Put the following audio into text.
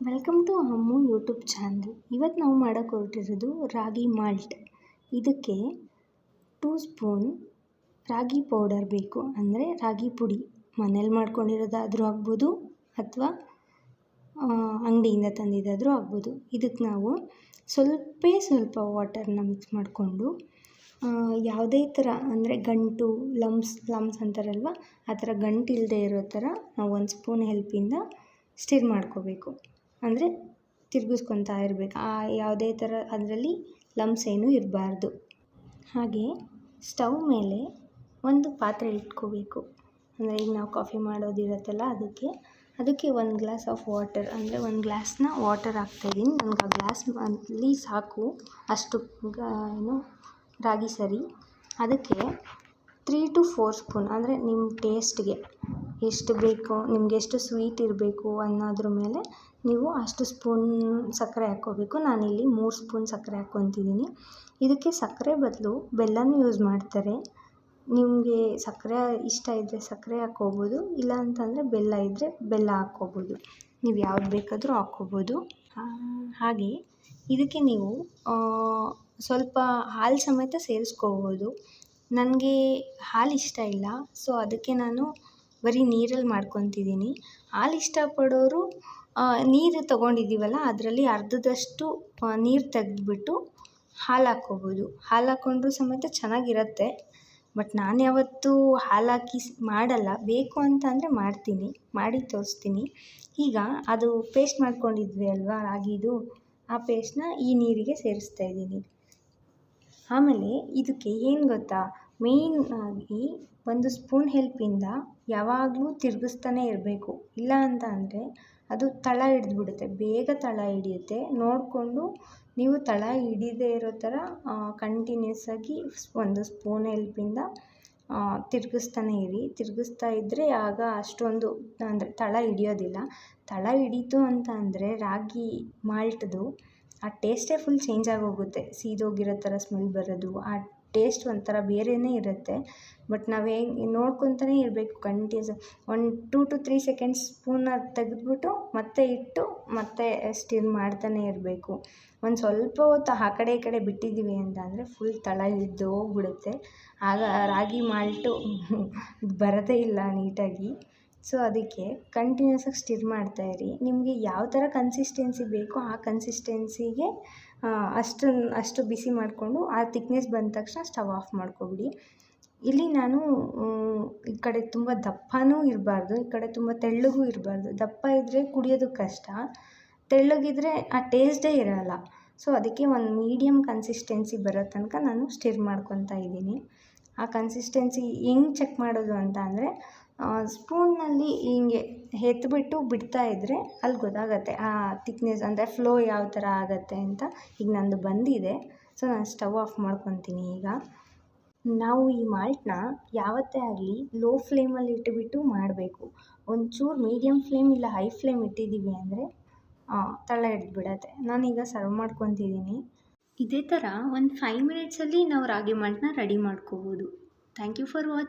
Welcome to Ammu YouTube channel. ಇವತ್ತು ನಾವು ಮಾಡೋಕ್ಕೆ ಹೊರಟಿರೋದು ರಾಗಿ ಮಾಲ್ಟ್. ಇದಕ್ಕೆ 2 ಸ್ಪೂನ್ ರಾಗಿ ಪೌಡರ್ ಬೇಕು, ಅಂದರೆ ರಾಗಿ ಪುಡಿ. ಮನೇಲಿ ಮಾಡ್ಕೊಂಡಿರೋದಾದರೂ ಆಗ್ಬೋದು ಅಥವಾ ಅಂಗಡಿಯಿಂದ ತಂದಿದ್ದಾದರೂ ಆಗ್ಬೋದು. ಇದಕ್ಕೆ ನಾವು ಸ್ವಲ್ಪ ವಾಟರ್ನ ಮಿಕ್ಸ್ ಮಾಡಿಕೊಂಡು ಯಾವುದೇ ಥರ ಅಂದರೆ ಗಂಟು ಲಮ್ಸ್ ಅಂತಾರಲ್ವ, ಆ ಥರ ಗಂಟು ಇಲ್ಲದೆ ಇರೋ ಥರ ನಾವು 1 ಸ್ಪೂನ್ ಹೆಲ್ಪಿಂದ ಸ್ಟಿರ್ ಮಾಡ್ಕೋಬೇಕು. ಅಂದರೆ ತಿರುಗಿಸ್ಕೊತಾ ಇರಬೇಕು. ಯಾವುದೇ ಥರ ಅದರಲ್ಲಿ ಲಮ್ಸ್ ಏನೂ ಇರಬಾರ್ದು. ಹಾಗೆ ಸ್ಟವ್ ಮೇಲೆ ಒಂದು ಪಾತ್ರೆ ಇಟ್ಕೋಬೇಕು. ಅಂದರೆ ಈಗ ನಾವು ಕಾಫಿ ಮಾಡೋದಿರುತ್ತಲ್ಲ, ಅದಕ್ಕೆ 1 ಗ್ಲಾಸ್ ಆಫ್ ವಾಟರ್, ಅಂದರೆ 1 ಗ್ಲಾಸ್ನ ವಾಟರ್ ಹಾಕ್ತಾಯಿದ್ದೀನಿ. ನನಗೆ ಆ ಗ್ಲಾಸಲ್ಲಿ ಸಾಕು, ಅಷ್ಟು ರಾಗಿ ಸರಿ. ಅದಕ್ಕೆ 3 to 4 ಸ್ಪೂನ್, ಅಂದರೆ ನಿಮ್ಮ ಟೇಸ್ಟ್ಗೆ ಎಷ್ಟು ಬೇಕೋ, ನಿಮಗೆ ಎಷ್ಟು ಸ್ವೀಟ್ ಇರಬೇಕು ಅನ್ನೋದ್ರ ಮೇಲೆ ನೀವು ಅಷ್ಟು ಸ್ಪೂನ್ ಸಕ್ಕರೆ ಹಾಕ್ಕೋಬೇಕು. ನಾನಿಲ್ಲಿ 3 ಸ್ಪೂನ್ ಸಕ್ಕರೆ ಹಾಕ್ಕೊತಿದ್ದೀನಿ. ಇದಕ್ಕೆ ಸಕ್ಕರೆ ಬದಲು ಬೆಲ್ಲನೂ ಯೂಸ್ ಮಾಡ್ತಾರೆ. ನಿಮಗೆ ಸಕ್ಕರೆ ಇಷ್ಟ ಇದ್ದರೆ ಸಕ್ಕರೆ ಹಾಕ್ಕೋಬೋದು, ಇಲ್ಲ ಅಂತಂದರೆ ಬೆಲ್ಲ ಇದ್ದರೆ ಬೆಲ್ಲ ಹಾಕ್ಕೋಬೋದು. ನೀವು ಯಾವ್ದು ಬೇಕಾದರೂ ಹಾಕ್ಕೋಬೋದು. ಹಾಗೆ ಇದಕ್ಕೆ ನೀವು ಸ್ವಲ್ಪ ಹಾಲು ಸಮೇತ ಸೇರಿಸ್ಕೋಬೋದು. ನನಗೆ ಹಾಲು ಇಷ್ಟ ಇಲ್ಲ, ಸೊ ಅದಕ್ಕೆ ನಾನು ಬರೀ ನೀರಲ್ಲಿ ಮಾಡ್ಕೊತಿದ್ದೀನಿ. ಹಾಲು ಇಷ್ಟಪಡೋರು ನೀರು ತೊಗೊಂಡಿದ್ದೀವಲ್ಲ, ಅದರಲ್ಲಿ ಅರ್ಧದಷ್ಟು ನೀರು ತೆಗೆದ್ಬಿಟ್ಟು ಹಾಲು ಹಾಕ್ಕೋಬೋದು. ಹಾಲು ಹಾಕ್ಕೊಂಡ್ರೂ ಸಮೇತ ಚೆನ್ನಾಗಿರುತ್ತೆ. ಬಟ್ ನಾನು ಯಾವತ್ತೂ ಹಾಲು ಹಾಕಿ ಮಾಡಲ್ಲ. ಬೇಕು ಅಂತ ಅಂದರೆ ಮಾಡ್ತೀನಿ, ಮಾಡಿ ತೋರಿಸ್ತೀನಿ. ಈಗ ಅದು ಪೇಸ್ಟ್ ಮಾಡ್ಕೊಂಡಿದ್ವಿ ಅಲ್ವಾ ರಾಗಿದು, ಆ ಪೇಸ್ಟ್ನ ಈ ನೀರಿಗೆ ಸೇರಿಸ್ತಾ ಇದ್ದೀನಿ. ಆಮೇಲೆ ಇದಕ್ಕೆ ಏನು ಗೊತ್ತಾ, ಮೇಯ್ನ್ ಆಗಿ 1 ಸ್ಪೂನ್ ಹೆಲ್ಪಿಂದ ಯಾವಾಗಲೂ ತಿರುಗಿಸ್ತಾನೆ ಇರಬೇಕು. ಇಲ್ಲ ಅಂತ ಅಂದರೆ ಅದು ತಳ ಹಿಡಿದ್ಬಿಡುತ್ತೆ, ಬೇಗ ತಳ ಹಿಡಿಯುತ್ತೆ. ನೋಡಿಕೊಂಡು ನೀವು ತಳ ಹಿಡಿದೇ ಇರೋ ಥರ ಕಂಟಿನ್ಯೂಸ್ ಆಗಿ 1 ಸ್ಪೂನ್ ಹೆಲ್ಪಿಂದ ತಿರುಗಿಸ್ತಾನೆ ಇರಿ. ತಿರುಗಿಸ್ತಾ ಇದ್ದರೆ ಆಗ ಅಷ್ಟೊಂದು ಅಂದರೆ ತಳ ಹಿಡಿಯೋದಿಲ್ಲ. ತಳ ಹಿಡೀತು ಅಂತ ಅಂದರೆ ರಾಗಿ ಮಾಲ್ಟ್ದು ಆ ಟೇಸ್ಟೇ ಫುಲ್ ಚೇಂಜ್ ಆಗೋಗುತ್ತೆ. ಸೀದೋಗಿರೋ ಥರ ಸ್ಮೆಲ್ ಬರೋದು, ಆ ಟೇಸ್ಟ್ ಒಂಥರ ಬೇರೆಯೇ ಇರುತ್ತೆ. ಬಟ್ ನಾವು ಹೇಗೆ ನೋಡ್ಕೊತಾನೆ ಇರಬೇಕು ಕಂಟಿನ್ಯೂಸ್. 2 to 3 ಸೆಕೆಂಡ್ಸ್ ಸ್ಪೂನ ತೆಗೆದ್ಬಿಟ್ಟು ಮತ್ತೆ ಇಟ್ಟು ಮತ್ತೆ ಸ್ಟಿರ್ ಮಾಡ್ತಾನೆ ಇರಬೇಕು. ಒಂದು ಸ್ವಲ್ಪ ಹೊತ್ತು ಆ ಕಡೆ ಈ ಕಡೆ ಬಿಟ್ಟಿದ್ದೀವಿ ಅಂತ ಅಂದರೆ ಫುಲ್ ತಳ ಹಿಡಿದು ಹೋಗ್ಬಿಡುತ್ತೆ. ಆಗ ರಾಗಿ ಮಾಲ್ಟು ಬರೋದೇ ಇಲ್ಲ ನೀಟಾಗಿ. ಸೊ ಅದಕ್ಕೆ ಕಂಟಿನ್ಯೂಸ್ ಆಗಿ ಸ್ಟಿರ್ ಮಾಡ್ತಾಯಿರಿ. ನಿಮಗೆ ಯಾವ ಥರ ಕನ್ಸಿಸ್ಟೆನ್ಸಿ ಬೇಕೋ ಆ ಕನ್ಸಿಸ್ಟೆನ್ಸಿಗೆ ಅಷ್ಟು ಬಿಸಿ ಮಾಡಿಕೊಂಡು ಆ ತಿಕ್ನೆಸ್ ಬಂದ ತಕ್ಷಣ ಸ್ಟವ್ ಆಫ್ ಮಾಡ್ಕೊಬಿಡಿ. ಇಲ್ಲಿ ನಾನು ಈ ಕಡೆ ತುಂಬ ದಪ್ಪನೂ ಇರಬಾರ್ದು, ಈ ಕಡೆ ತುಂಬ ತೆಳ್ಳಗೂ ಇರಬಾರ್ದು. ದಪ್ಪ ಇದ್ದರೆ ಕುಡಿಯೋದಕ್ಕೆ ಕಷ್ಟ, ತೆಳ್ಳಗಿದ್ರೆ ಆ ಟೇಸ್ಟೇ ಇರೋಲ್ಲ. ಸೊ ಅದಕ್ಕೆ ಒಂದು ಮೀಡಿಯಮ್ ಕನ್ಸಿಸ್ಟೆನ್ಸಿ ಬರೋ ತನಕ ನಾನು ಸ್ಟಿರ್ ಮಾಡ್ಕೊತಾ ಇದ್ದೀನಿ. ಆ ಕನ್ಸಿಸ್ಟೆನ್ಸಿ ಹೆಂಗೆ ಚೆಕ್ ಮಾಡೋದು ಅಂತ ಅಂದರೆ, ಸ್ಪೂನಲ್ಲಿ ಹಿಂಗೆ ಎತ್ಬಿಟ್ಟು ಬಿಡ್ತಾ ಇದ್ದರೆ ಅಲ್ಲಿ ಗೊತ್ತಾಗತ್ತೆ ಆ ತಿಕ್ನೆಸ್, ಅಂದರೆ ಫ್ಲೋ ಯಾವ ಥರ ಆಗುತ್ತೆ ಅಂತ. ಈಗ ನಂದು ಬಂದಿದೆ, ಸೊ ನಾನು ಸ್ಟವ್ ಆಫ್ ಮಾಡ್ಕೊತೀನಿ. ಈಗ ನಾವು ಈ ಮಾಲ್ಟನ್ನ ಯಾವತ್ತೇ ಆಗಲಿ ಲೋ ಫ್ಲೇಮಲ್ಲಿ ಇಟ್ಬಿಟ್ಟು ಮಾಡಬೇಕು. ಒಂಚೂರು ಮೀಡಿಯಮ್ ಫ್ಲೇಮ್ ಇಲ್ಲ ಹೈ ಫ್ಲೇಮ್ ಇಟ್ಟಿದ್ದೀವಿ ಅಂದರೆ ತಳ ಹಿಡಿದ್ಬಿಡತ್ತೆ. ನಾನೀಗ ಸರ್ವ್ ಮಾಡ್ಕೊತಿದ್ದೀನಿ. ಇದೇ ಥರ ಒಂದು 5 ಮಿನಿಟ್ಸಲ್ಲಿ ನಾವು ರಾಗಿ ಮಾಲ್ಟನ್ನ ರೆಡಿ ಮಾಡ್ಕೋಬೋದು. Thank you for watching.